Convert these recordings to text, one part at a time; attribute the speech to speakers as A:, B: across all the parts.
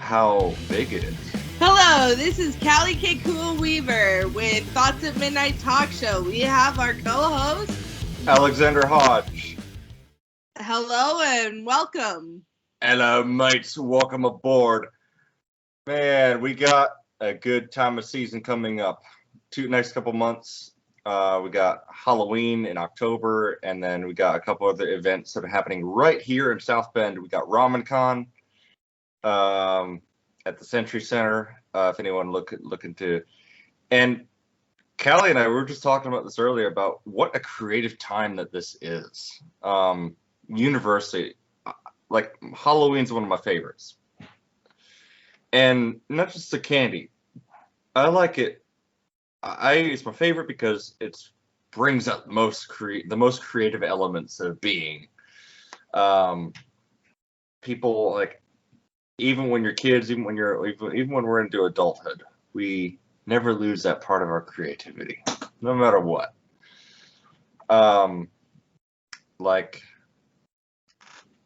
A: how big it is.
B: Hello, this is Callie K. Cool Weaver with Thoughts at Midnight Talk Show. We have our co-host,
A: Alexander Hodge.
B: Hello and welcome.
A: Hello, mates. Welcome aboard. Man, we got a good time of season coming up. Next couple months. We got Halloween in October, and then we got a couple other events that are happening right here in South Bend. We got RamenCon at the Century Center. If anyone looking to, and Callie and I were just talking about this earlier about what a creative time that this is. University, like Halloween's one of my favorites, and not just the candy. I like it. It's my favorite because it brings up the most creative elements of being. People like, even when you're kids, even when we're into adulthood, we never lose that part of our creativity, no matter what. Like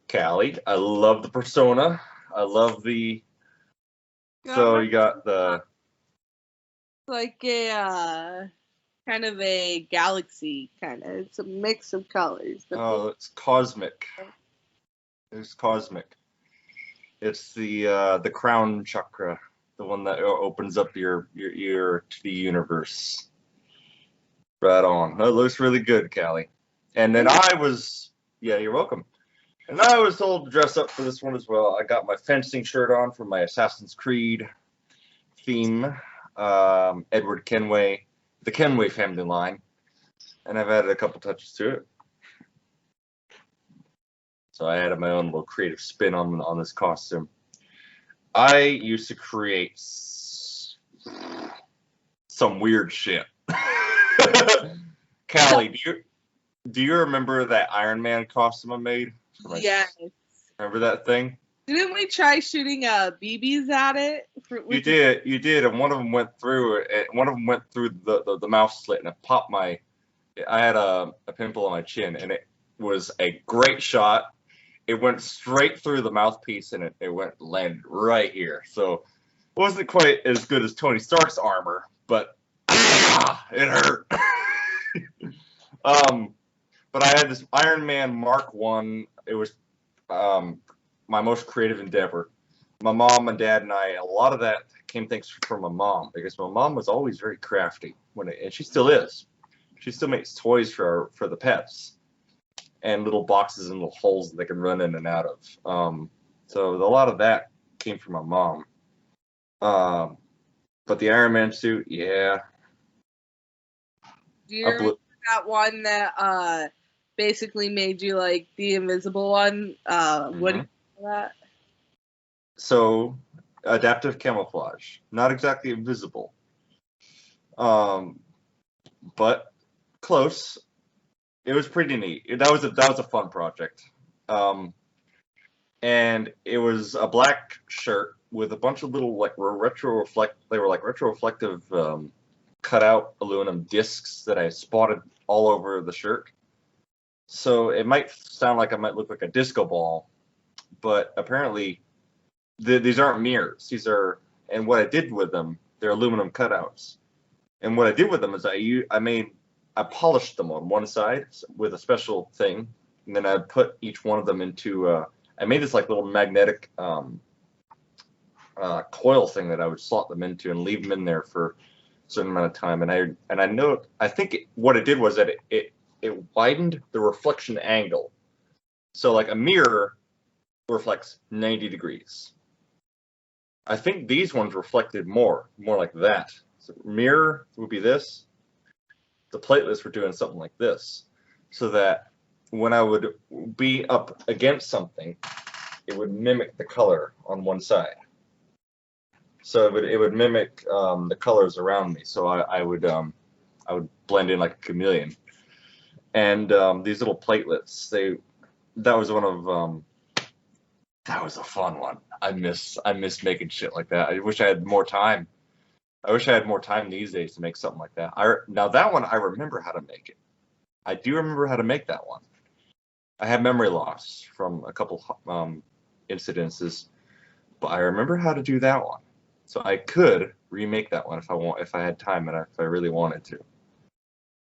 A: Callie, I love the persona. I love the. So you got the.
B: Like a kind of a galaxy, kind of. It's a mix of colors.
A: Oh, it's cosmic. It's cosmic. It's the crown chakra, the one that opens up your ear to the universe. Right on. That looks really good, Callie. And then you're welcome. And I was told to dress up for this one as well. I got my fencing shirt on for my Assassin's Creed theme. Edward Kenway, the Kenway family line, and I've added a couple touches to it. So I added my own little creative spin on this costume. I used to create some weird shit. Callie, do you remember that Iron Man costume I made?
B: Yes.
A: Remember that thing?
B: Didn't we try shooting BBs at it?
A: You did, and one of them went through it. One of them went through the mouth slit, and it popped I had a pimple on my chin, and it was a great shot. It went straight through the mouthpiece, and it landed right here. So it wasn't quite as good as Tony Stark's armor, but it hurt. But I had this Iron Man Mark I. It was my most creative endeavor. My mom and dad and I, a lot of that came thanks from my mom, because my mom was always very crafty and she still is. She still makes toys for the pets, and little boxes and little holes that they can run in and out of. So a lot of that came from my mom. But the Iron Man suit, yeah.
B: Do you remember that one that basically made you like the invisible one? What do you call that?
A: So, adaptive camouflage. Not exactly invisible. But close. It was pretty neat. That was a fun project. And it was a black shirt with a bunch of little retro-reflective cutout aluminum discs that I spotted all over the shirt. So it might sound like I might look like a disco ball, but apparently these aren't mirrors. And what I did with them, they're aluminum cutouts. And what I did with them is I polished them on one side with a special thing, and then I put each one of them into I made this like little magnetic coil thing that I would slot them into and leave them in there for a certain amount of time. And I think what it did was that it widened the reflection angle. So like a mirror reflects 90 degrees. I think these ones reflected more like that. So mirror would be this. The platelets were doing something like this, so that when I would be up against something, it would mimic the color on one side. So it would mimic the colors around me. So I would blend in like a chameleon. And these little platelets, that was a fun one. I miss making shit like that. I wish I had more time. I wish I had more time these days to make something like that. Now that one, I remember how to make it. I do remember how to make that one. I have memory loss from a couple incidences, but I remember how to do that one. So I could remake that one if I had time and if I really wanted to.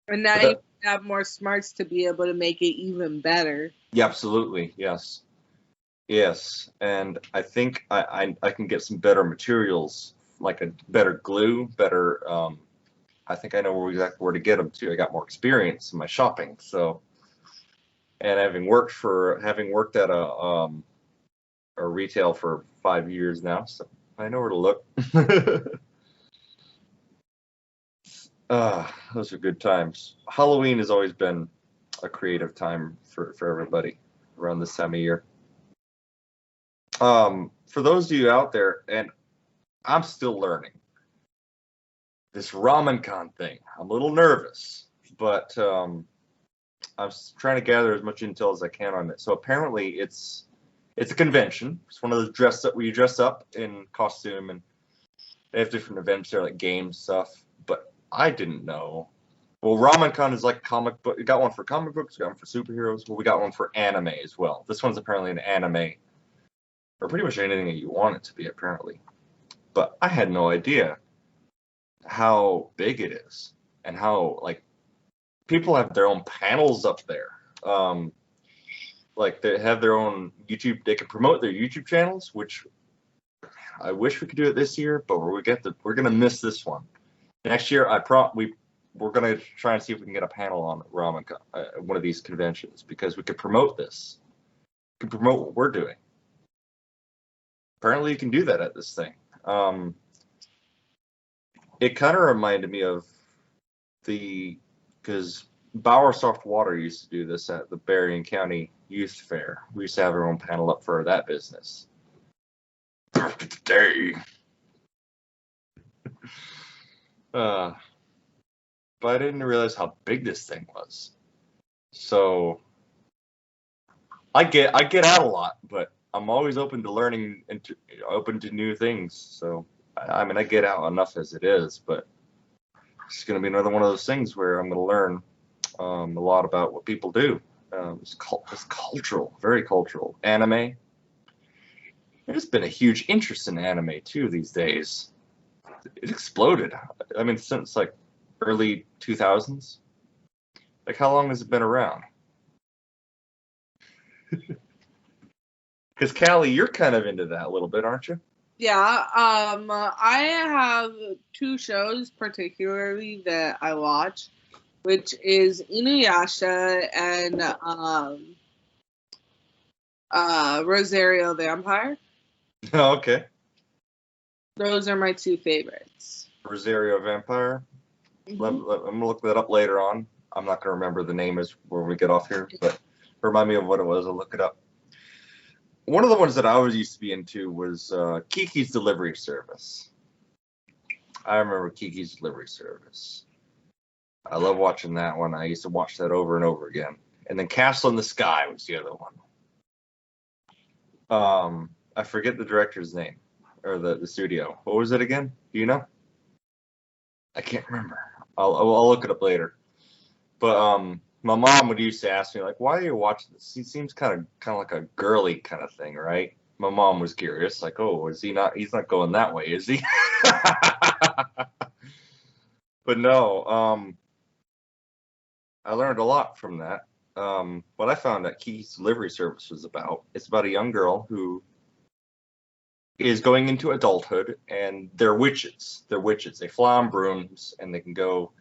B: And now
A: But
B: you have more smarts to be able to make it even better.
A: yeah, absolutely, yes, yes. And I think I can get some better materials, like a better glue, better. I think I know exactly where to get them to. I got more experience in my shopping, so. And having worked at a retail for 5 years now, so I know where to look. Those are good times. Halloween has always been a creative time for everybody around this time of year. For those of you out there, and I'm still learning this RamenCon thing. I'm a little nervous, but I'm trying to gather as much intel as I can on it. So apparently, it's a convention. It's one of those dress up where you dress up in costume, and they have different events there, like games stuff. But I didn't know. Well, RamenCon is like comic book. We got one for comic books. We got one for superheroes. Well, we got one for anime as well. This one's apparently an anime, or pretty much anything that you want it to be, apparently. But I had no idea how big it is and how like people have their own panels up there. Like they have their own YouTube. They can promote their YouTube channels, which I wish we could do it this year, but we're gonna miss this one. Next year, we're gonna try and see if we can get a panel on RamenCon, one of these conventions, because we could promote this. We can promote what we're doing. Apparently, you can do that at this thing. It kind of reminded me of because Bauer Soft Water used to do this at the Berrien County Youth Fair. We used to have our own panel up for that business. After today. But I didn't realize how big this thing was. So I get out a lot, but I'm always open to learning and open to new things. So I mean, I get out enough as it is, but it's going to be another one of those things where I'm going to learn a lot about what people do. It's cultural, very cultural. Anime. There's been a huge interest in anime too these days. It exploded. I mean, since like early 2000s. Like, how long has it been around? Because Callie, you're kind of into that a little bit, aren't you?
B: Yeah, I have two shows particularly that I watch, which is Inuyasha and Rosario Vampire.
A: Oh, okay.
B: Those are my two favorites.
A: Rosario Vampire.
B: Mm-hmm.
A: I'm gonna look that up later on. I'm not gonna remember the name as when we get off here, but remind me of what it was. I'll look it up. One of the ones that I always used to be into was Kiki's Delivery Service. I remember Kiki's Delivery Service. I love watching that one. I used to watch that over and over again. And then Castle in the Sky was the other one. I forget the director's name or the studio. What was it again? Do you know? I can't remember. I'll look it up later. But my mom would used to ask me like, "Why are you watching this? He seems kind of like a girly kind of thing, right?" My mom was curious, like, "Oh, is he not? He's not going that way, is he?" But no, I learned a lot from that. What I found that Kiki's Delivery Service was about, it's about a young girl who is going into adulthood, and they're witches. They're witches. They fly on brooms, and they can go.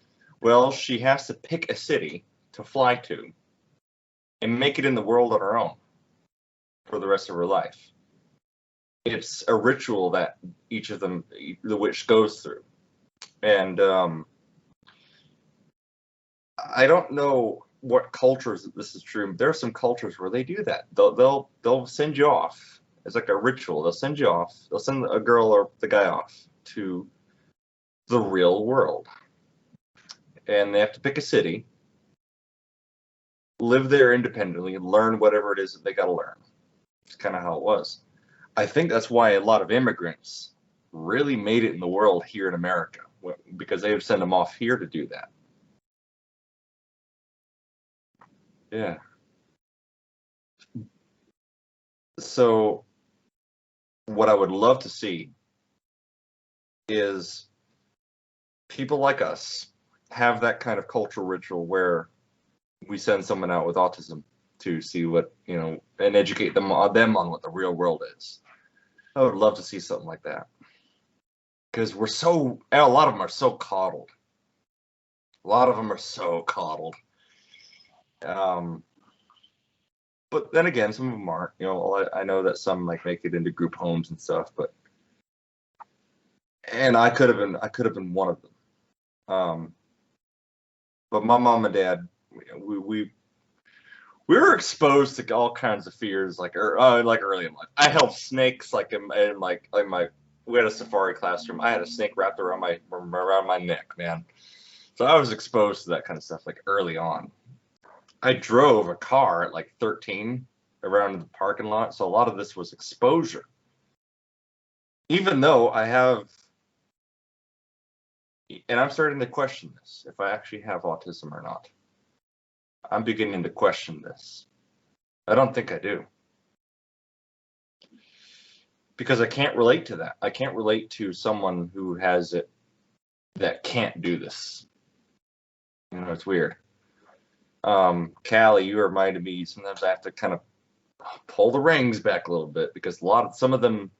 A: Well, she has to pick a city to fly to and make it in the world on her own for the rest of her life. It's a ritual that each of them, the witch, goes through. And I don't know what cultures this is true. There are some cultures where they do that. They'll send you off. It's like a ritual. They'll send you off. They'll send a girl or the guy off to the real world. And they have to pick a city, live there independently, and learn whatever it is that they got to learn. It's kind of how it was. I think that's why a lot of immigrants really made it in the world here in America, because they would send them off here to do that. Yeah. So what I would love to see is people like us have that kind of cultural ritual where we send someone out with autism to see what, and educate them on what the real world is. I would love to see something like that. Because a lot of them are so coddled. A lot of them are so coddled. But then again, some of them aren't. I know that some like make it into group homes and stuff, and I could have been one of them. But my mom and dad, we were exposed to all kinds of fears, like early in life. I held snakes, like in we had a safari classroom. I had a snake wrapped around my neck, man. So I was exposed to that kind of stuff like early on. I drove a car at like 13 around the parking lot, so a lot of this was exposure. Even though and I'm starting to question this, if I actually have autism or not. I'm beginning to question this. I don't think I do. Because I can't relate to that. I can't relate to someone who has it that can't do this. It's weird. Callie, you reminded me, sometimes I have to kind of pull the reins back a little bit because some of them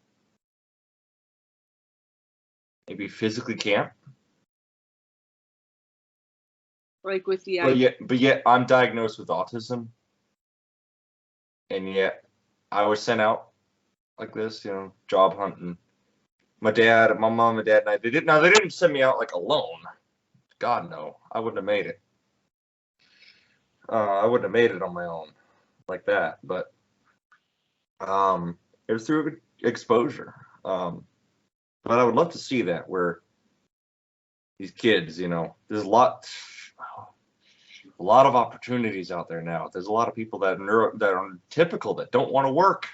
A: maybe physically can't.
B: Like with the
A: but yet I'm diagnosed with autism, and yet I was sent out like this, job hunting. My mom and dad, and I, they didn't send me out like alone. God no, I wouldn't have made it. I wouldn't have made it on my own like that. But it was through exposure. But I would love to see that where these kids, there's a lot of opportunities out there now. There's a lot of people that are typical that don't want to work.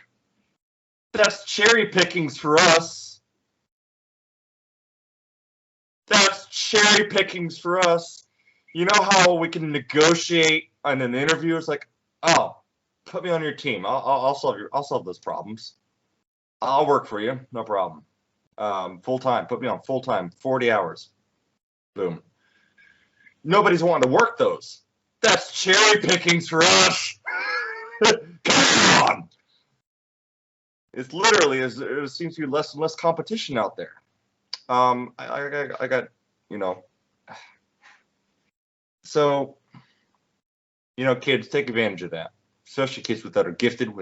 A: That's cherry pickings for us. That's cherry pickings for us. You know how we can negotiate on an interview? It's like, oh, put me on your team. I'll solve those problems. I'll work for you, no problem. Full time. Put me on full time, 40 hours. Boom. Nobody's wanting to work those. That's cherry pickings for us. Come on. It's literally, it seems to be less and less competition out there. I got, so, kids, take advantage of that, especially kids that are gifted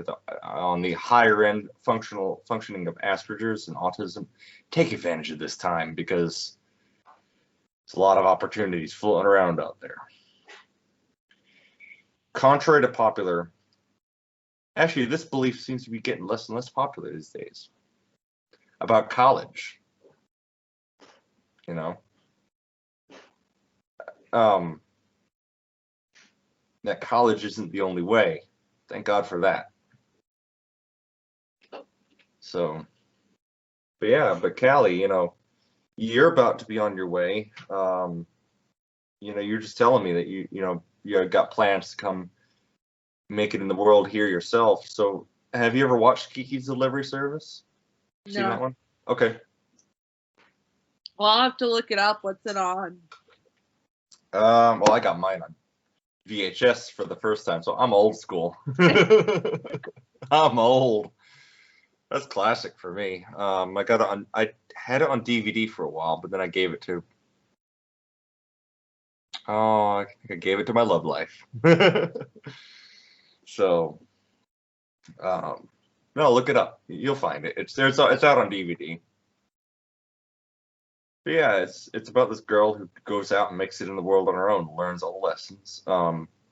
A: on the higher end functioning of Asperger's and autism. Take advantage of this time because there's a lot of opportunities floating around out there. Contrary to popular, actually, this belief seems to be getting less and less popular these days about college. That college isn't the only way. Thank God for that. So, but Callie, you're about to be on your way. You're just telling me that you got plans to come make it in the world here yourself. So, have you ever watched Kiki's Delivery Service?
B: No.
A: Seen that one? Okay.
B: Well, I'll have to look it up. What's it on?
A: Well, I got mine on VHS for the first time, so I'm old school. I'm old. That's classic for me. I had it on DVD for a while, but then I gave it to. Oh, I think I gave it to my love life. So, no, look it up. You'll find it. It's out on DVD. But yeah, it's about this girl who goes out and makes it in the world on her own, learns all the lessons.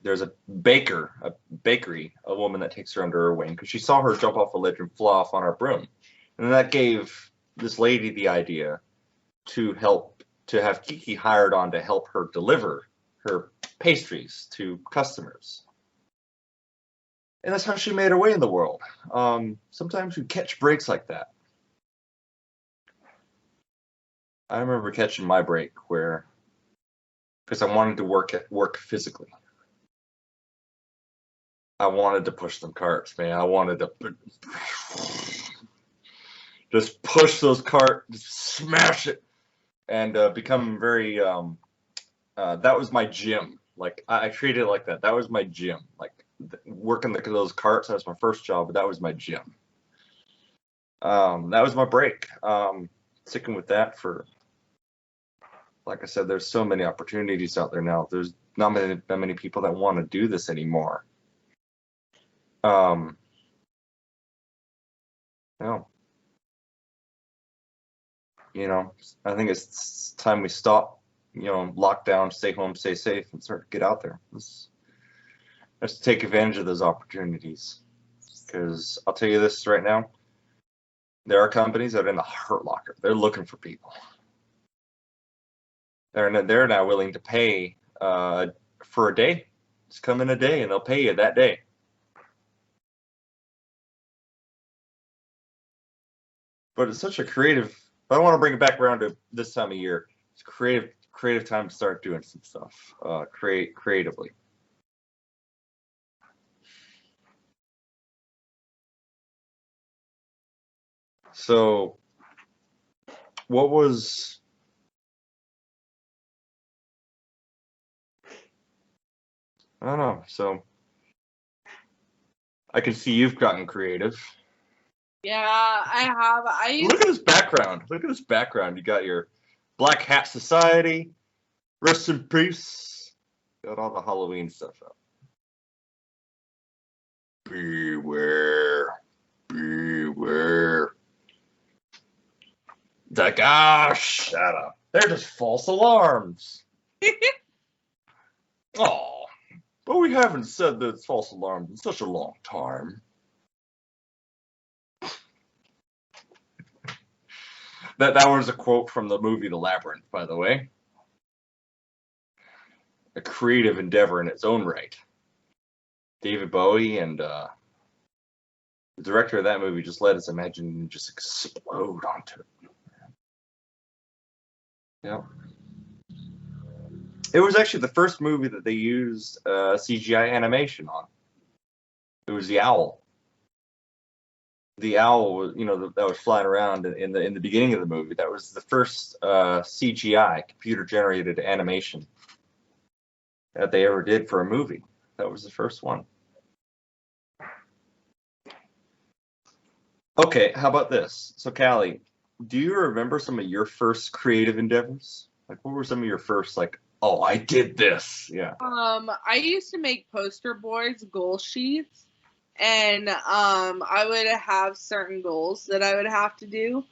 A: There's a bakery, a woman that takes her under her wing because she saw her jump off a ledge and fly off on her broom, and that gave this lady the idea to have Kiki hired on to help her deliver her pastries to customers. And that's how she made her way in the world. Sometimes you catch breaks like that. I remember catching my break because I wanted to work physically. I wanted to push them carts, man. I wanted to. just push those carts, just smash it, and become very. That was my gym. Like I treated it like that. That was my gym. Like working those carts. That was my first job, but that was my gym. That was my break. Sticking with that for, like I said, there's so many opportunities out there now. There's not many people that want to do this anymore. No. You know, I think it's time we stop, you know, lock down, stay home, stay safe, and start to get out there. Let's take advantage of those opportunities. Because I'll tell you this right now, there are companies that are in the Hurt Locker. They're looking for people. They're now willing to pay for a day. Just come in a day, and they'll pay you that day. But it's such a creative. But I want to bring it back around to this time of year. It's creative time to start doing some stuff. Creatively. So, what was? I don't know. So, I can see you've gotten creative.
B: Yeah, I have.
A: Look at this background. Look at this background. You got your Black Hat Society, rest in peace. Got all the Halloween stuff up. Beware. Beware. It's like, shut up. They're just false alarms. Oh, but we haven't said that it's false alarms in such a long time. That was a quote from the movie The Labyrinth, by the way. A creative endeavor in its own right. David Bowie and the director of that movie just let his imagination just explode onto it. Yeah. It was actually the first movie that they used CGI animation on. It was the owl. The owl was, you know, that was flying around in the beginning of the movie. That was the first CGI, computer generated animation that they ever did for a movie. That was the first one. Okay, how about this? So, Callie, do you remember some of your first creative endeavors? Like, what were some of your first, like, oh, I did this? Yeah.
B: I used to make poster boards, goal sheets, and I would have certain goals that I would have to do,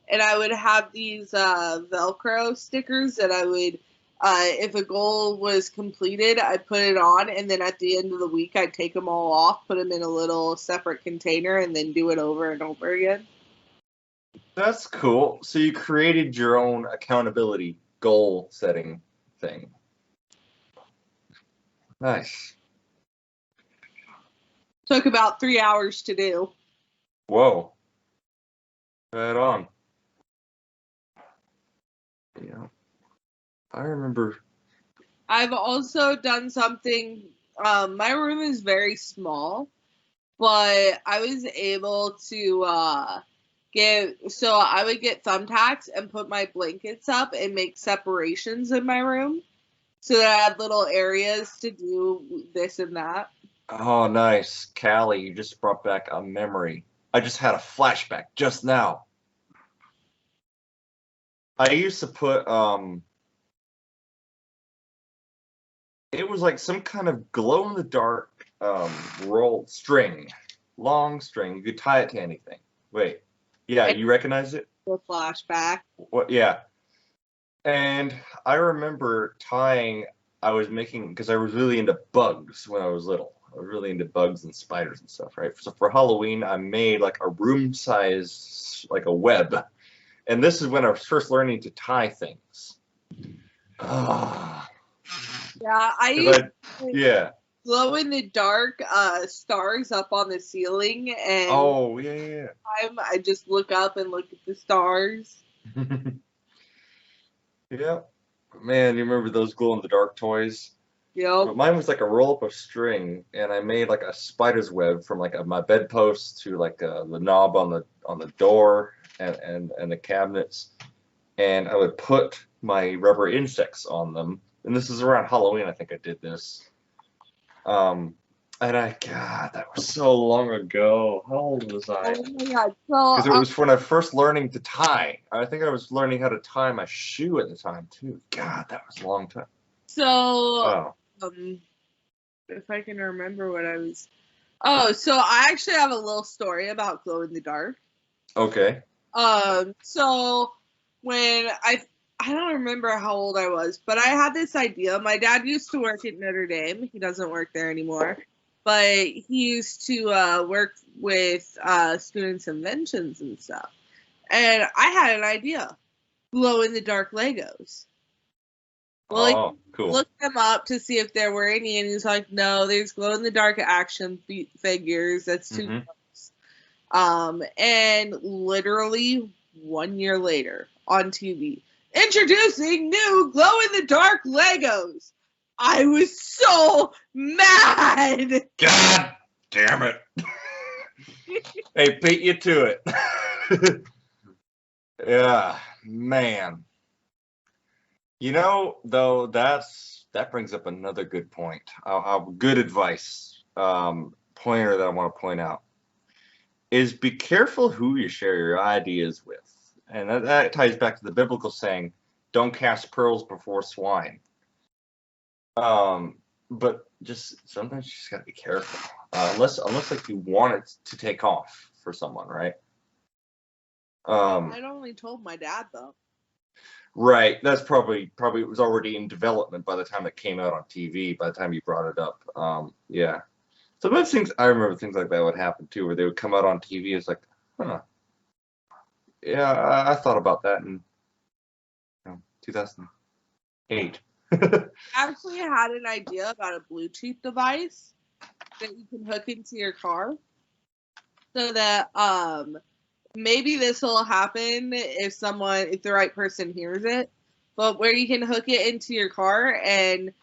B: and I would have these Velcro stickers that I would, if a goal was completed, I'd put it on, and then at the end of the week, I'd take them all off, put them in a little separate container, and then do it over and over again.
A: That's cool. So you created your own accountability goal setting thing. Nice.
B: Took about 3 hours to do.
A: Whoa. Right on. Yeah. I remember.
B: I've also done something. My room is very small, but I was able to so I would get thumbtacks and put my blankets up and make separations in my room so that I had little areas to do this and that.
A: Oh, nice. Callie, you just brought back a memory. I just had a flashback just now. I used to put, it was like some kind of glow-in-the-dark rolled string, long string. You could tie it to anything. Wait, yeah, you recognize it?
B: The flashback.
A: What? Yeah. And I remember I was making, because I was really into bugs when I was little. I was really into bugs and spiders and stuff, right? So for Halloween, I made like a room size, like a web. And this is when I was first learning to tie things. Ah.
B: Yeah, I used
A: yeah.
B: glow in the dark stars up on the ceiling, and
A: oh yeah.
B: I just look up and look at the stars.
A: Yeah. Man, you remember those glow in the dark toys?
B: Yep.
A: But mine was like a roll up of string, and I made like a spider's web from like my bedpost to like the knob on the door and the cabinets, and I would put my rubber insects on them. And this is around Halloween, I think I did this. And God, that was so long ago. How old was I?
B: Oh my god.
A: Because
B: So
A: it was when I first learning to tie. I think I was learning how to tie my shoe at the time too. God, that was a long time.
B: so
A: Oh,
B: if I can remember what I was. Oh, so I actually have a little story about glow in the dark.
A: okay.
B: So when I don't remember how old I was, but I had this idea. My dad used to work at Notre Dame. He doesn't work there anymore, but he used to work with students' inventions and stuff. And I had an idea: glow in the dark Legos. Well, he
A: Oh, cool.
B: looked them up to see if there were any, and he's like, "No, there's glow in the dark action figures. That's too
A: Mhm.
B: close." And literally 1 year later on TV, introducing new glow in the dark Legos. I was so mad.
A: God damn it. Hey, beat you to it. Yeah, man. You know, though, that brings up another good point. Good advice, pointer that I want to point out is be careful who you share your ideas with, and that ties back to the biblical saying, "Don't cast pearls before swine." But just sometimes you just gotta be careful, unless like you want it to take off for someone, right?
B: I'd only told my dad though.
A: Right. That's probably it was already in development by the time it came out on TV, by the time you brought it up. Yeah. Sometimes things I remember things like that would happen too, where they would come out on TV. It's like, huh. Yeah, I thought about that in 2008.
B: I actually had an idea about a Bluetooth device that you can hook into your car, so that maybe this will happen if the right person hears it, but where you can hook it into your car, and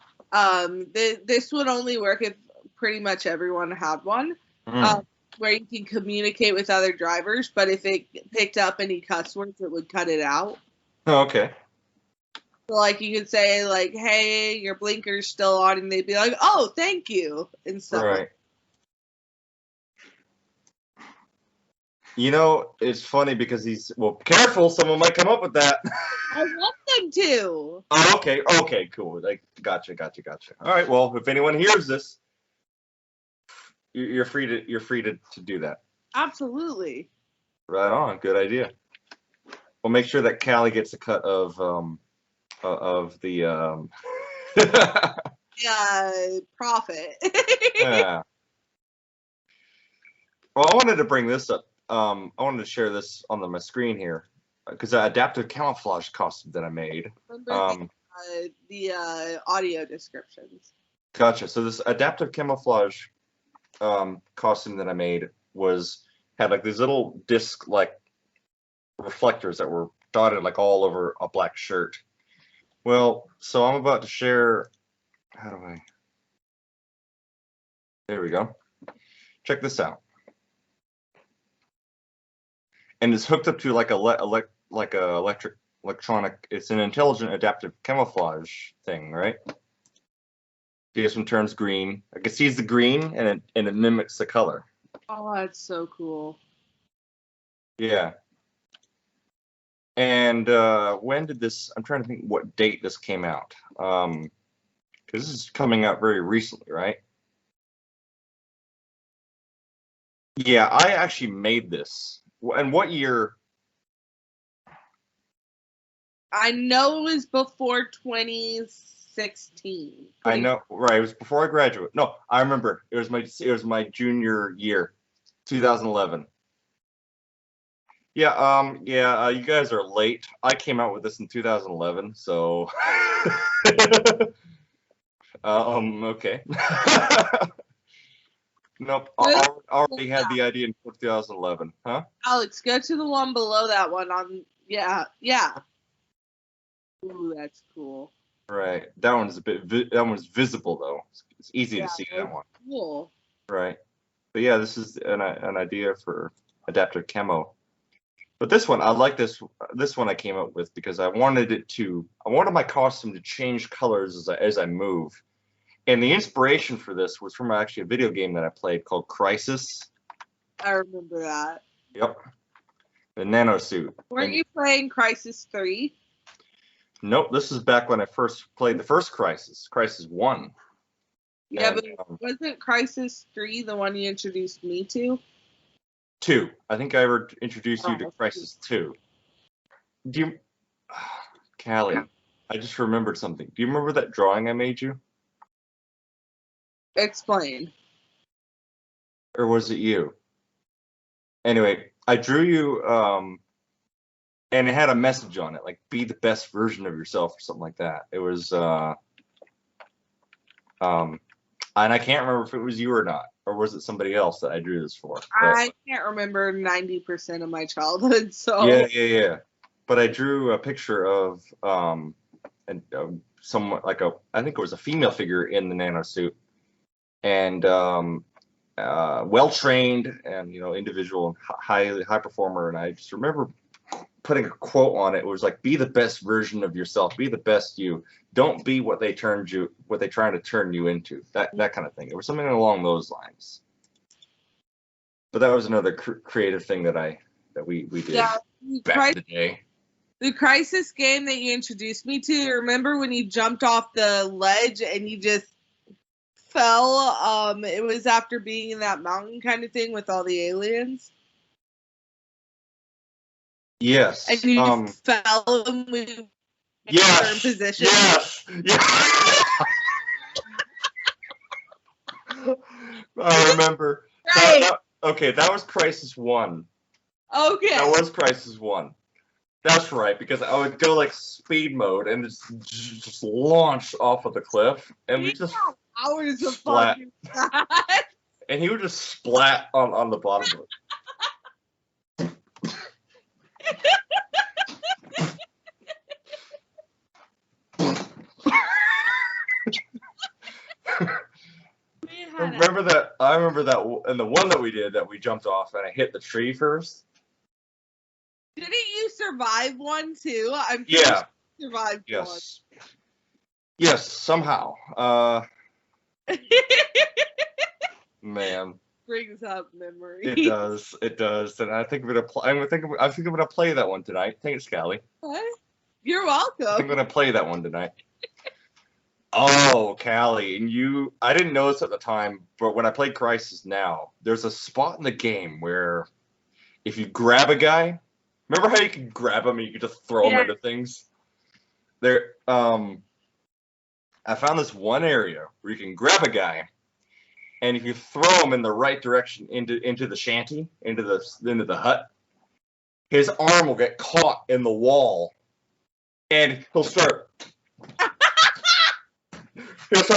B: this would only work if pretty much everyone had one, where you can communicate with other drivers, but if it picked up any cuss words, it would cut it out.
A: Oh, okay.
B: So, like, you could say, like, "Hey, your blinker's still on," and they'd be like, "Oh, thank you," and stuff.
A: Right. You know, it's funny because careful, someone might come up with that.
B: I want them to.
A: Oh, okay, cool. Like, gotcha. All right, well, if anyone hears this, you're free to do that.
B: Absolutely.
A: Right on, good idea. We'll make sure that Callie gets a cut of the
B: Profit.
A: yeah. Well, I wanted to bring this up. I wanted to share this on my screen here because adaptive camouflage costume that I made.
B: Remember the audio descriptions.
A: Gotcha. So this adaptive camouflage costume that I made had like these little disc like reflectors that were dotted like all over a black shirt. Well, so I'm about to share. How do I? There we go. Check this out. And it's hooked up to like electronic. It's an intelligent adaptive camouflage thing, right? This one turns green. I can see the green, and it mimics the color.
B: Oh, that's so cool.
A: Yeah. And when did this? I'm trying to think what date this came out. Because this is coming out very recently, right? Yeah, I actually made this. And what year?
B: I know it was before 2016.
A: I know, right? It was before I graduated. No, I remember. It was my junior year, 2011. Yeah, you guys are late. I came out with this in 2011, so okay. Nope, I already had the idea in 2011, huh?
B: Alex, go to the one below that one on yeah. Ooh, that's cool.
A: Right, that one's that one's visible though. It's easy to see that one.
B: Cool.
A: Right, but yeah, this is an idea for adaptive camo. But this one, I like this. This one I came up with because I wanted my costume to change colors as I move. And the inspiration for this was from actually a video game that I played called Crisis.
B: I remember that.
A: Yep. The nano suit.
B: Weren't you playing Crisis 3?
A: Nope, this is back when I first played the first Crisis, Crisis 1.
B: Yeah,
A: And,
B: but wasn't Crisis 3 the one you introduced me to?
A: 2. I think I ever introduced you to Crisis 2. Do you... Callie, I just remembered something. Do you remember that drawing I made you?
B: Explain.
A: Or was it you? Anyway, I drew you, and it had a message on it, like, be the best version of yourself, or something like that. It was, and I can't remember if it was you or not, or was it somebody else that I drew this for? But,
B: I can't remember 90% of my childhood, so...
A: Yeah. But I drew a picture of, someone, like I think it was a female figure in the nano suit, and, well-trained and, individual, high performer, and I just remember putting a quote on it. It was like, be the best version of yourself, be the best you, don't be what they're trying to turn you into, that kind of thing. It was something along those lines. But that was another creative thing that we did back in the day.
B: The Crisis game that you introduced me to, remember when you jumped off the ledge and you just fell? It was after being in that mountain kind of thing with all the aliens.
A: Yes.
B: And you just fell and moved in certain positions.
A: Yes. I remember.
B: Right.
A: Okay, that was Crisis 1.
B: Okay.
A: That was Crisis 1. That's right, because I would go like speed mode and just launch off of the cliff, and we just
B: hours of
A: splat.
B: fun.
A: And he would just splat on the bottom of it. Remember that? I remember that, and the one that we did that we jumped off and I hit the tree first.
B: Didn't you survive one too? I'm
A: sure
B: you survived one.
A: Yes, somehow. Man.
B: Brings up memories.
A: It does, and I think I'm gonna play that one tonight. Thanks, Callie.
B: What? You're welcome.
A: I'm gonna play that one tonight. Oh, Callie, and I didn't notice at the time, but when I played Crisis now, there's a spot in the game where if you grab a guy, remember how you can grab him and you can just throw him into things? I found this one area where you can grab a guy, and if you throw him in the right direction into the shanty, into the hut, his arm will get caught in the wall, and he'll start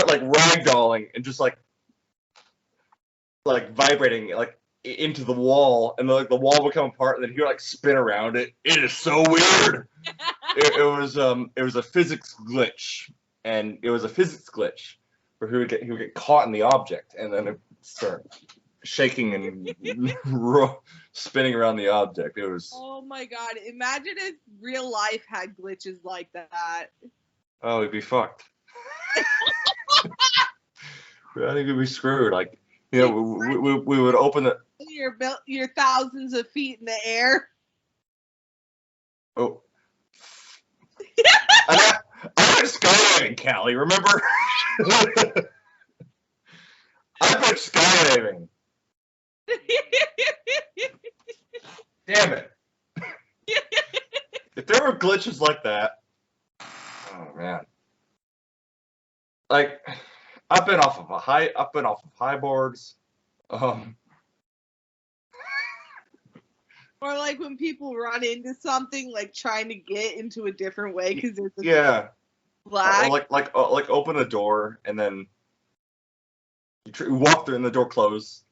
A: like ragdolling and just like vibrating like into the wall, and the wall will come apart, and then he'll like spin around it. It is so weird. It was a physics glitch, where he would get caught in the object, and then it start shaking and spinning around the object. It was.
B: Oh my god! Imagine if real life had glitches like that.
A: Oh, we'd be fucked. I think we'd be screwed. Like, we would open the.
B: You're thousands of feet in the air.
A: Oh. I went skydiving, Callie, remember? I went skydiving. Damn it. If there were glitches like that, oh man. Like, I've been off of high boards.
B: Or like when people run into something, like trying to get into a different way because there's
A: a
B: lag.
A: Like open a door and then you walk through and the door closes.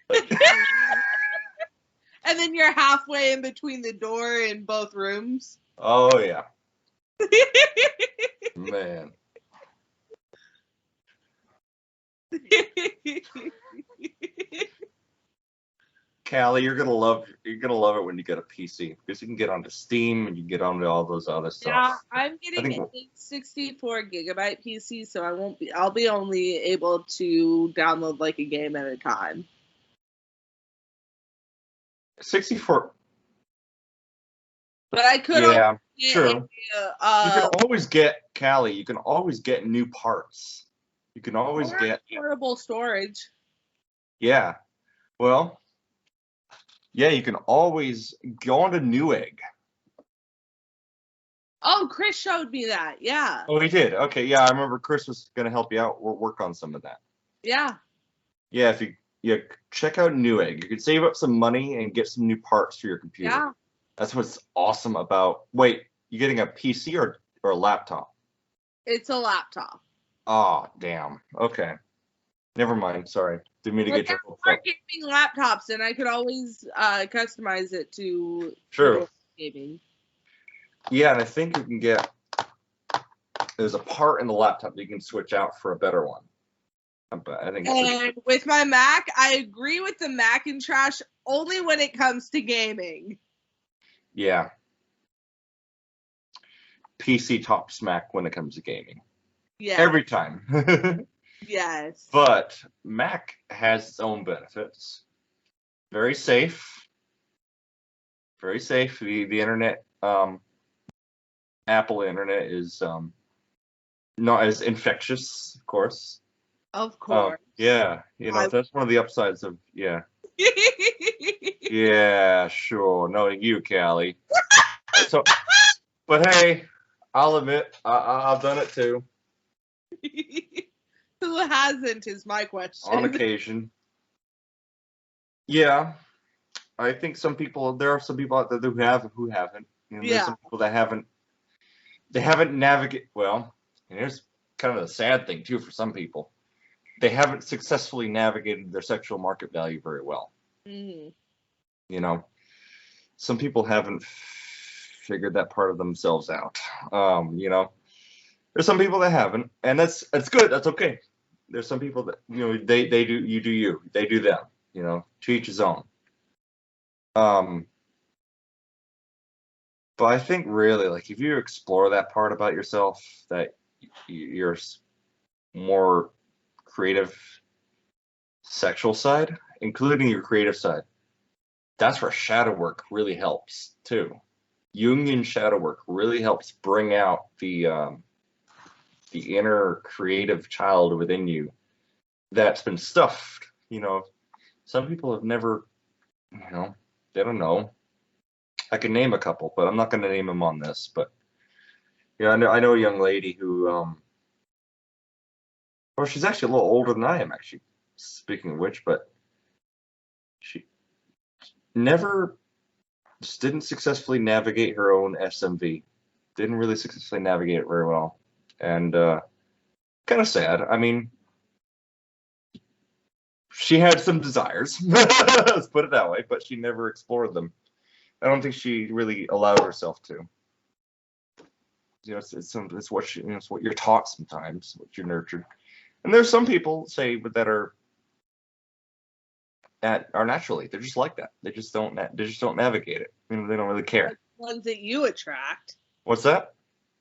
A: Like,
B: and then you're halfway in between the door in both rooms.
A: Oh yeah. Man. Callie, you're gonna love it when you get a PC because you can get onto Steam and you can get onto all those other stuff.
B: Yeah, I'm
A: I
B: getting
A: think
B: a 64 gigabyte PC, so I'll be only able to download like a game at a time.
A: 64.
B: But I could
A: Yeah,
B: also get
A: true.
B: a,
A: You can always get Callie. You can always get new parts. You can always
B: or
A: get
B: portable storage.
A: yeah. Well, yeah, you can always go onto Newegg.
B: Oh, Chris showed me that. Yeah.
A: Oh, he did. Okay, yeah, I remember Chris was gonna help you out. We'll work on some of that.
B: Yeah.
A: Yeah, if you check out Newegg, you can save up some money and get some new parts for your computer.
B: Yeah.
A: That's what's awesome about. Wait, you getting a PC or a laptop?
B: It's a laptop.
A: Oh, damn. Okay. Never mind. Sorry. Didn't mean to
B: But
A: get
B: there
A: your hopes
B: are
A: up.
B: gaming laptops, and I could always customize it to
A: True.
B: gaming.
A: Yeah, and I think you can get. There's a part in the laptop that you can switch out for a better one. But I think.
B: And with my Mac, I agree with the Macintosh only when it comes to gaming.
A: Yeah. PC top smack when it comes to gaming.
B: Yeah.
A: Every time.
B: Yes.
A: But Mac has its own benefits. Very safe. Very safe. The internet, Apple internet is not as infectious, of course.
B: Of course.
A: Yeah, that's one of the upsides of yeah. Yeah, sure. No, you, Callie. So, but hey, I'll admit, I've done it too.
B: Who hasn't is my question.
A: On occasion. Yeah, I think there are some people out there who have and who haven't. There's some people that haven't navigated, well, and here's kind of the sad thing too for some people. They haven't successfully navigated their sexual market value very well.
B: Mm-hmm.
A: Some people haven't figured that part of themselves out. There's some people that haven't, and that's good. That's okay. There's some people that they do you do you, they do them. To each his own. But I think really, like, if you explore that part about yourself, that you're more creative sexual side, including your creative side, that's where shadow work really helps too. Jungian shadow work really helps bring out the inner creative child within you that's been stuffed. Some people have never, they don't know. I can name a couple, but I'm not going to name them on this. But I know a young lady who, well, she's actually a little older than I am, actually. Speaking of which, but she just didn't successfully navigate her own SMV. Didn't really successfully navigate it very well, and kind of sad. I mean, she had some desires, let's put it that way, but she never explored them. I don't think she really allowed herself to. It's what you're taught sometimes, what you're nurtured. And there's some people that are naturally, they're just like that. They just don't navigate it. They don't really care.
B: Like the ones that you attract.
A: What's that?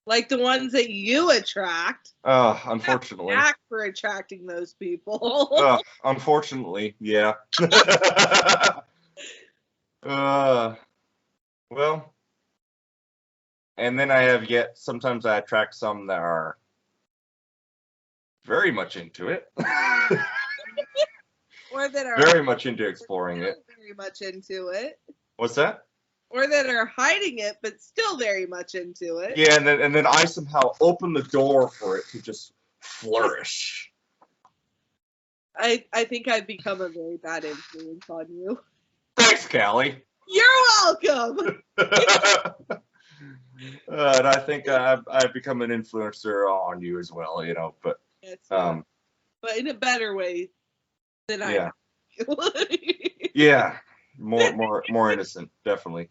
B: Like the ones that you attract.
A: Unfortunately.
B: Act for attracting those people.
A: Unfortunately, yeah. Well, and then sometimes I attract some that are very much into it.
B: Or that are
A: very much into exploring it.
B: Very much into it.
A: What's that?
B: Or that are hiding it, but still very much into it.
A: Yeah, and then I somehow open the door for it to just flourish.
B: I think I've become a very bad influence on you.
A: Thanks, Callie.
B: You're welcome.
A: And I think I've become an influencer on you as well, but
B: but in a better way than I am.
A: Yeah, more innocent, definitely.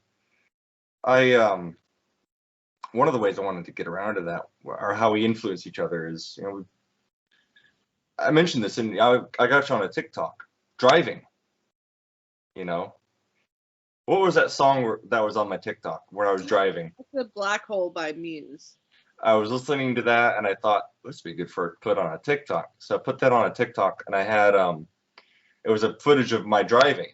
A: One of the ways I wanted to get around to that, or how we influence each other, is I mentioned this, and I got you on a TikTok driving. What was that song that was on my TikTok when I was driving?
B: It's a Black Hole by Muse.
A: I was listening to that and I thought this would be good for put on a TikTok. So I put that on a TikTok and I had it was a footage of my driving.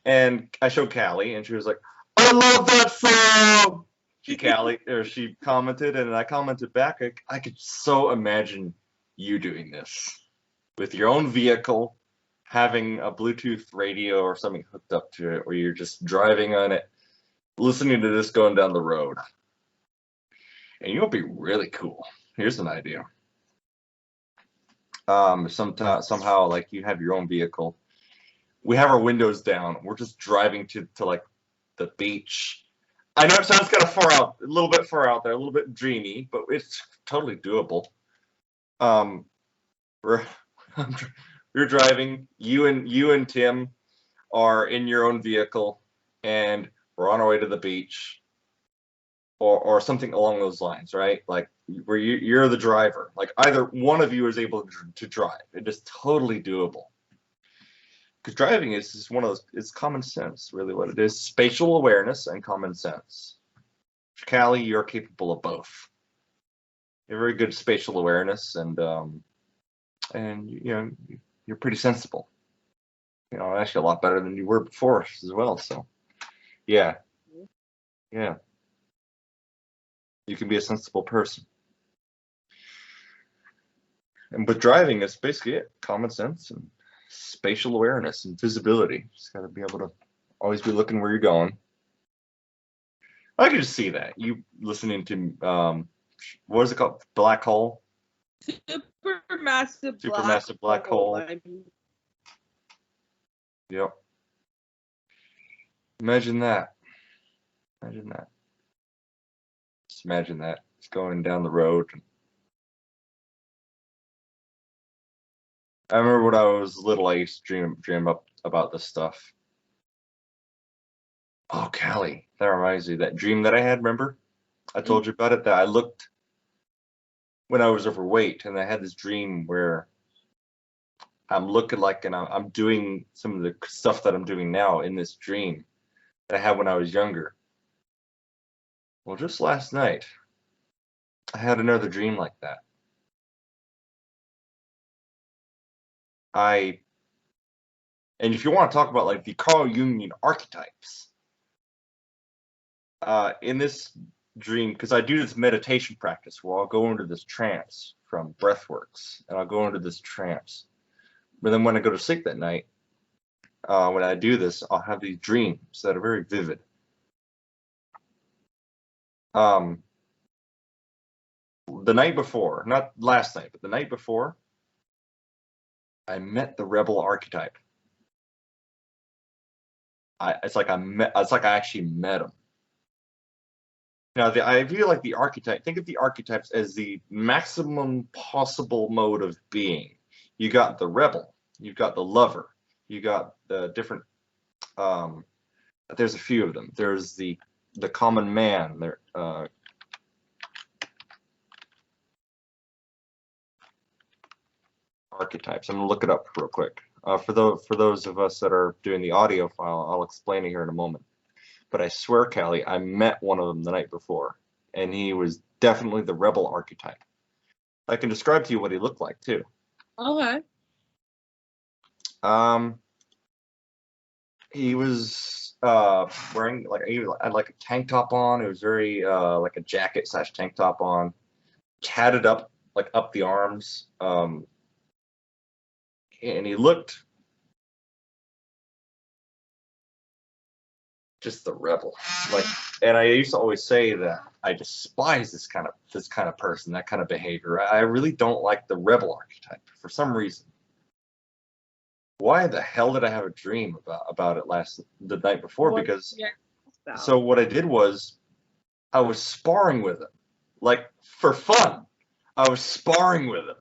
A: And I showed Callie and she was like, I love that song. She commented and I commented back, I could so imagine you doing this with your own vehicle, having a Bluetooth radio or something hooked up to it where you're just driving on it, listening to this going down the road. And you'll be really cool. Here's an idea. Somehow, like you have your own vehicle. We have our windows down. We're just driving to like the beach. I know it sounds kind of far out, a little bit far out there, a little bit dreamy, but it's totally doable. We're driving. You and Tim are in your own vehicle, and we're on our way to the beach, or something along those lines, right? Like where you're the driver. Like either one of you is able to drive. It is totally doable. Because driving is just one of those, it's common sense, really what it is. Spatial awareness and common sense. Callie, you're capable of both. You have very good spatial awareness and you know, you're pretty sensible. You know, actually a lot better than you were before as well. So yeah. Yeah. You can be a sensible person. And with driving, it's basically it. Common sense and spatial awareness and visibility. Just got to be able to always be looking where you're going. I can just see that. You listening to, what is it called? Black Hole?
B: Supermassive Black Hole.
A: Yep. Imagine that. Imagine that. Just imagine that. It's going down the road. I remember when I was little, I used to dream up about this stuff. Oh, Callie, that reminds me of that dream that I had, remember? I told you about it, that I looked when I was overweight, and I had this dream where I'm looking like, and I'm doing some of the stuff that I'm doing now in this dream that I had when I was younger. Well, just last night, I had another dream like that. And if you want to talk about like the Carl Jungian archetypes, in this dream, because I do this meditation practice where I'll go into this trance from Breathworks, and I'll go into this trance. But then when I go to sleep that night, when I do this, I'll have these dreams that are very vivid. The night before, not last night, but the night before, I met the rebel archetype. It's like I actually met him. Now, I feel like the archetype, think of the archetypes as the maximum possible mode of being. You got the rebel, you've got the lover, you got the different, there's a few of them. There's the common man, there, archetypes. I'm gonna look it up real quick. For those of us that are doing the audio file, I'll explain it here in a moment. But I swear, Callie, I met one of them the night before, and he was definitely the rebel archetype. I can describe to you what he looked like too.
B: Okay.
A: He was wearing he had like a tank top on. It was very like a jacket / tank top on, tatted up like up the arms. And he looked just the rebel, like. And I used to always say that I despise this kind of person, that kind of behavior. I really don't like the rebel archetype for some reason. Why the hell did I have a dream about it the night before? Because so what I did was I was sparring with him, like for fun. I was sparring with him.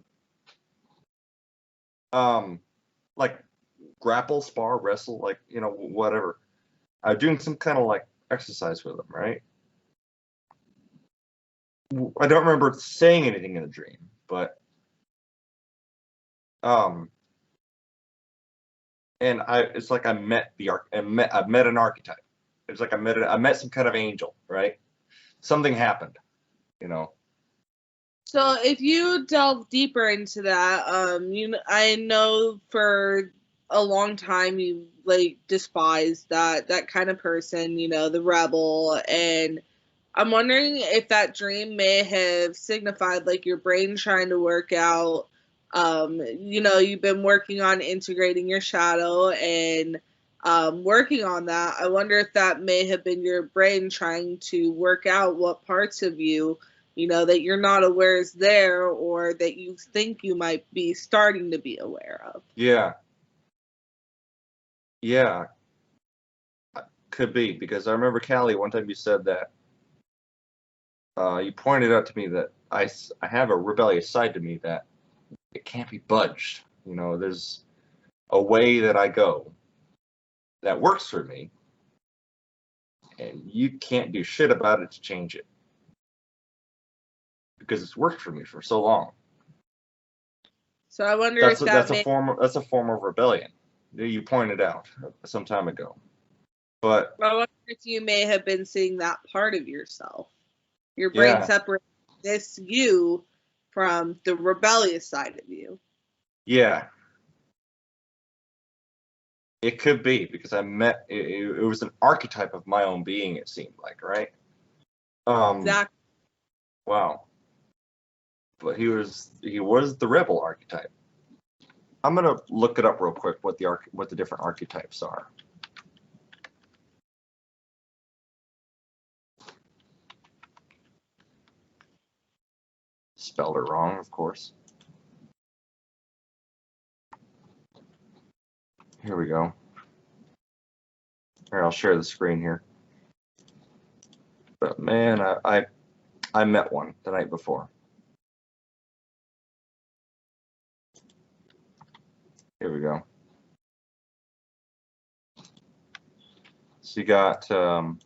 A: Like grapple, spar, wrestle, like, you know, whatever. I was doing some kind of like exercise with him, right? I don't remember saying anything in the dream, but and it's like I met an archetype. It's like I met some kind of angel, right? Something happened, you know.
B: So if you delve deeper into that, I know for a long time you like despised that kind of person, the rebel, and I'm wondering if that dream may have signified like your brain trying to work out. You've been working on integrating your shadow and working on that. I wonder if that may have been your brain trying to work out what parts of you, that you're not aware is there or that you think you might be starting to be aware of.
A: Yeah, yeah, could be because I remember Callie one time you said that you pointed out to me that I have a rebellious side to me that it can't be budged. There's a way that I go that works for me, and you can't do shit about it to change it because it's worked for me for so long.
B: So I wonder if
A: That's a form of rebellion that you pointed out some time ago. But
B: I wonder if you may have been seeing that part of yourself. Your brain separates this you from the rebellious side of you.
A: Yeah. It could be because I met it was an archetype of my own being, it seemed like, right?
B: Exactly.
A: Wow. But he was the rebel archetype. I'm gonna look it up real quick what the different archetypes are. Spelled it wrong, of course. Here we go. Here, I'll share the screen here. But man, I met one the night before. Here we go. So you got the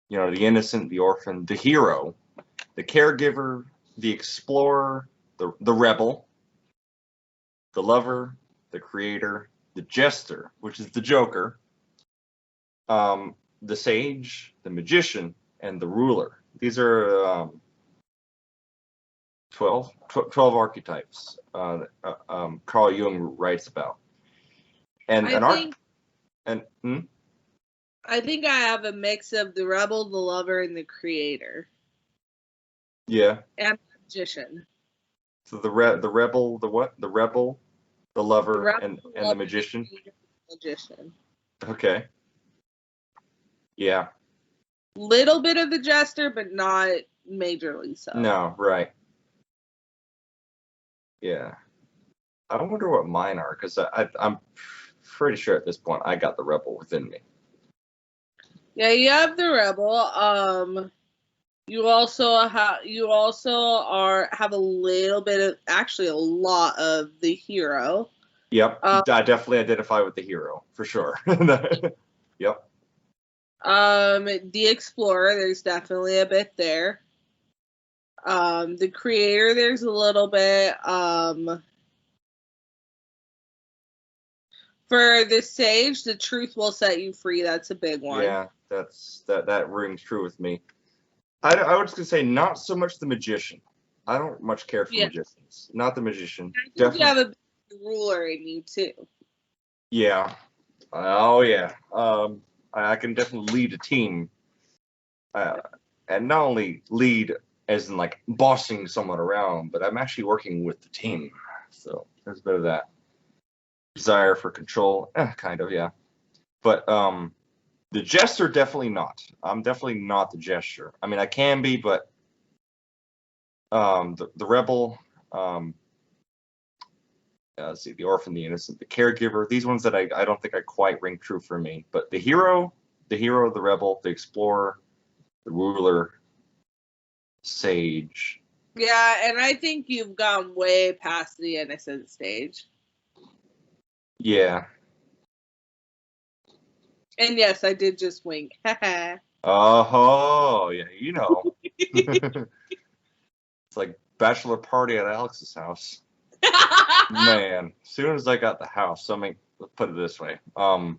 A: innocent, the orphan, the hero, the caregiver, the explorer, the rebel, the lover, the creator, the jester, which is the Joker, the sage, the magician, and the ruler. These are 12 archetypes Carl Jung writes about. And
B: I think I have a mix of the rebel, the lover, and the creator.
A: Yeah.
B: And the magician.
A: So the rebel, the what? The rebel, the lover, and the magician.
B: Magician.
A: Okay. Yeah.
B: Little bit of the jester, but not majorly so.
A: No, right. Yeah. I wonder what mine are, because I'm pretty sure at this point I got the rebel within me.
B: Yeah, you have the rebel. You also have a little bit of, actually a lot of the hero.
A: Yep, I definitely identify with the hero for sure. Yep.
B: The explorer, there's definitely a bit there. The creator, there's a little bit. For the sage, the truth will set you free. That's a big one.
A: Yeah, that rings true with me. I was gonna say not so much the magician. I don't much care for magicians. Not the magician.
B: I think definitely. You have a ruler in you too.
A: Yeah. Oh yeah. I can definitely lead a team. And not only lead as in like bossing someone around, but I'm actually working with the team. So there's a bit of that desire for control. Kind of, yeah. But the jester, definitely not. I'm definitely not the jester. I mean, I can be, but the rebel, let's see, the orphan, the innocent, the caregiver, these ones that I don't think I quite ring true for me. But the hero, the rebel, the explorer, the ruler, sage.
B: Yeah, and I think you've gone way past the innocent stage.
A: Yeah.
B: And yes, I did just wink.
A: Oh, yeah, you know. It's like bachelor party at Alex's house. Man, as soon as I got the house, I mean, let's put it this way. I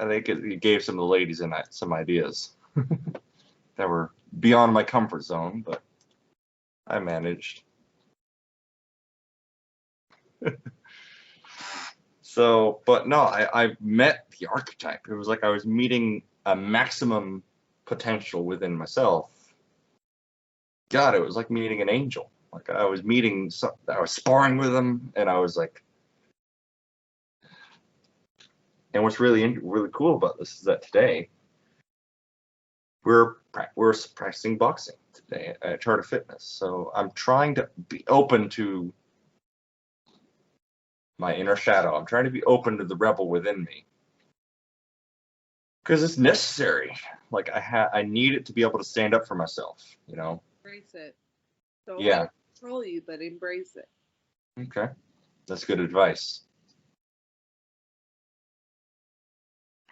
A: think it gave some of the ladies in that some ideas that were beyond my comfort zone, but I managed. So, but no, I met the archetype. It was like I was meeting a maximum potential within myself. God, it was like meeting an angel. Like I was I was sparring with him, and I was like, and what's really cool about this is that today we're practicing boxing today at Charter Fitness. So I'm trying to be open to my inner shadow. I'm trying to be open to the rebel within me because it's necessary. Like I need it to be able to stand up for myself. You know.
B: Embrace it. Don't
A: Yeah.
B: let it control you, but embrace it.
A: Okay, that's good advice.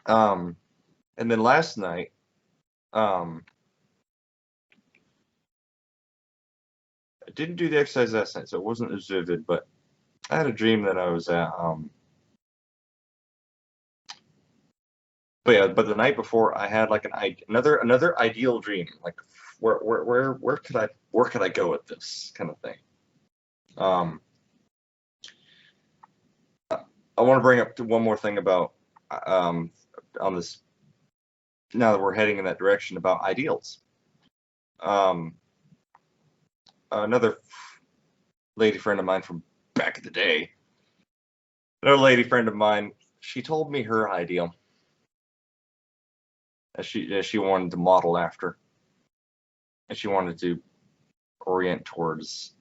A: And then last night, I didn't do the exercise last night, so it wasn't as vivid, but I had a dream that I was at, but the night before I had like another ideal dream, like where could I go with this kind of thing. I want to bring up one more thing about on this, now that we're heading in that direction, about ideals. Another lady friend of mine from back in the day, another lady friend of mine, she told me her ideal that she wanted to model after, and she wanted to orient towards.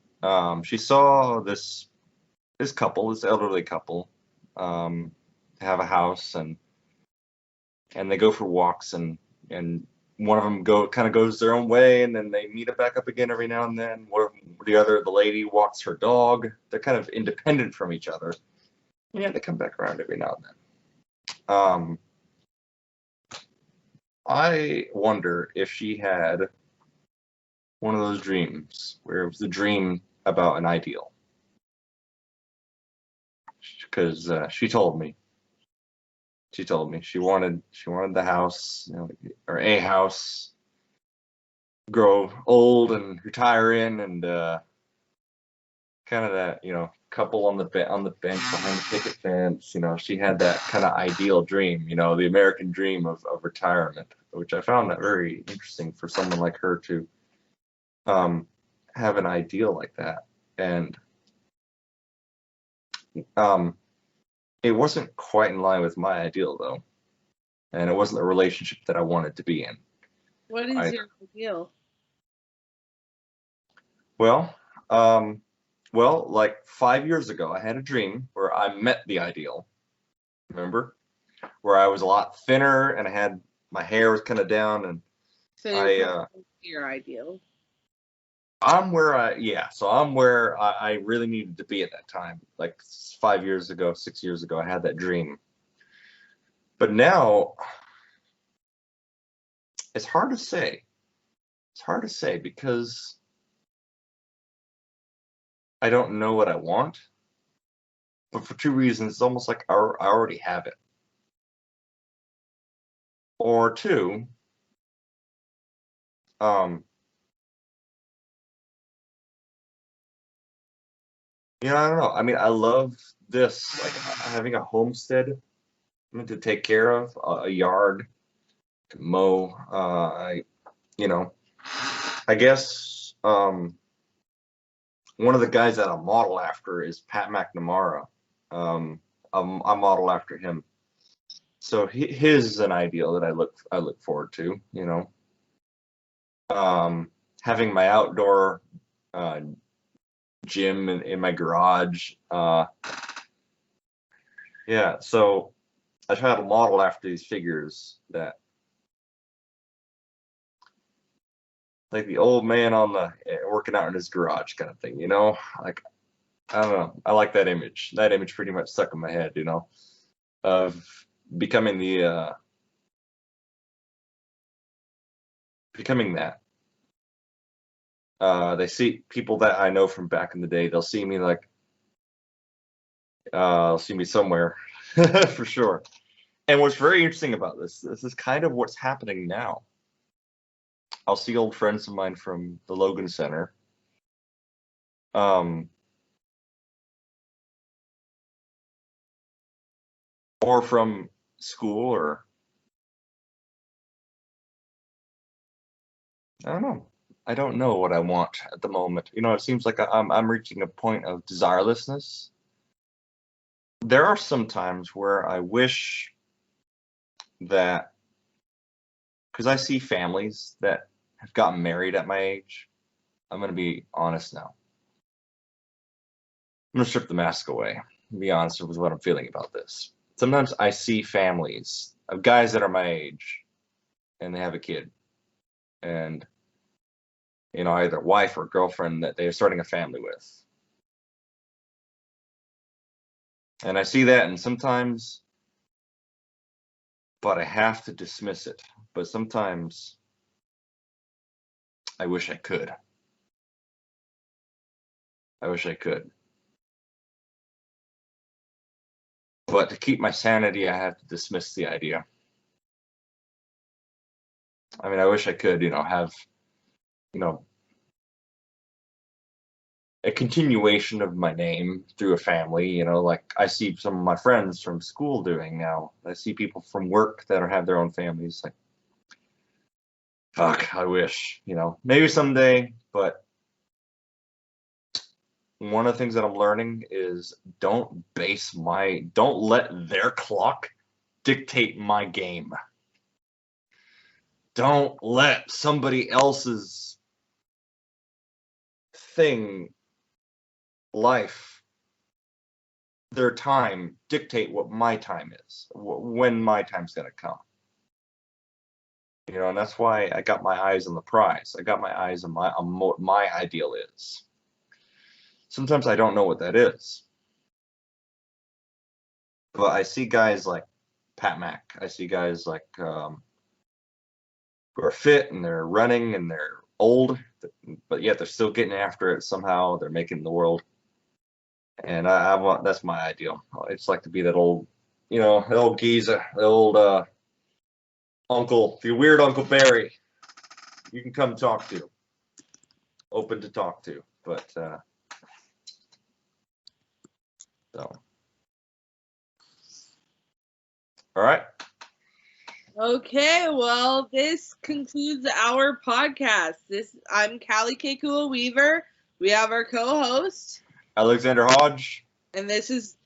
A: She saw this elderly couple, have a house, and they go for walks, and one of them goes their own way, and then they meet up back up again every now and then. The lady walks her dog. They're kind of independent from each other. Yeah, they come back around every now and then. I wonder if she had one of those dreams where it was a dream about an ideal, because she told me she wanted the house, or a house, grow old and retire in, and kind of that, couple on the bench behind the picket fence. She had that kind of ideal dream, the American dream of retirement, which I found that very interesting for someone like her to have an ideal like that. And it wasn't quite in line with my ideal, though, and it wasn't a relationship that I wanted to be in.
B: What is your ideal?
A: Well, like 5 years ago, I had a dream where I met the ideal. Remember? Where I was a lot thinner, and my hair was kind of down, and
B: So your ideal.
A: I'm where I really needed to be at that time. Like 5 years ago, 6 years ago, I had that dream. But now, it's hard to say. It's hard to say because I don't know what I want. But for two reasons, it's almost like I already have it. Or two, I don't know. I mean, I love this, like having a homestead to take care of, a yard to mow. I guess one of the guys that I model after is Pat McNamara. I model after him, so his is an ideal that I look forward to. Having my outdoor gym in my garage. Yeah, so I try to model after these figures that, like the old man working out in his garage kind of thing, like, I don't know. I like that image. That image pretty much stuck in my head, of becoming that. They see people that I know from back in the day. They'll see me like See me somewhere for sure. And what's very interesting about this is kind of what's happening now. I'll see old friends of mine from the Logan Center. Or from school, or I don't know. I don't know what I want at the moment. It seems like I'm reaching a point of desirelessness. There are some times where I wish that, because I see families that have gotten married at my age. I'm going to be honest now. I'm going to strip the mask away and be honest with what I'm feeling about this. Sometimes I see families of guys that are my age and they have a kid, and either wife or girlfriend that they're starting a family with. And I see that, and sometimes, but I have to dismiss it. But sometimes I wish I could. I wish I could. But to keep my sanity, I have to dismiss the idea. I mean, I wish I could, have, a continuation of my name through a family, like I see some of my friends from school doing now. I see people from work that have their own families. Like, fuck, I wish, maybe someday. But one of the things that I'm learning is don't let their clock dictate my game. Don't let somebody else's thing, life, their time dictate what my time is, when my time's going to come. And that's why I got my eyes on the prize. I got my eyes on what my ideal is. Sometimes I don't know what that is. But I see guys like Pat Mack. I see guys like who are fit and they're running and they're old, but yet they're still getting after it somehow. They're making the world. And I want, that's my ideal. I just like to be that old, the old geezer, the old uncle, the weird Uncle Barry. You can come talk to. Open to talk to. But so. All right.
B: Okay, well, this concludes our podcast. I'm Callie Kekua Weaver. We have our co-host,
A: Alexander Hodge.
B: And this is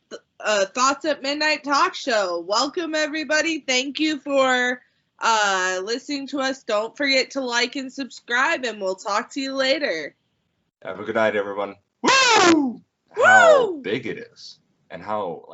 B: Thoughts at Midnight Talk Show. Welcome, everybody. Thank you for listening to us. Don't forget to like and subscribe, and we'll talk to you later.
A: Have a good night, everyone. Woo! How big it is, and how,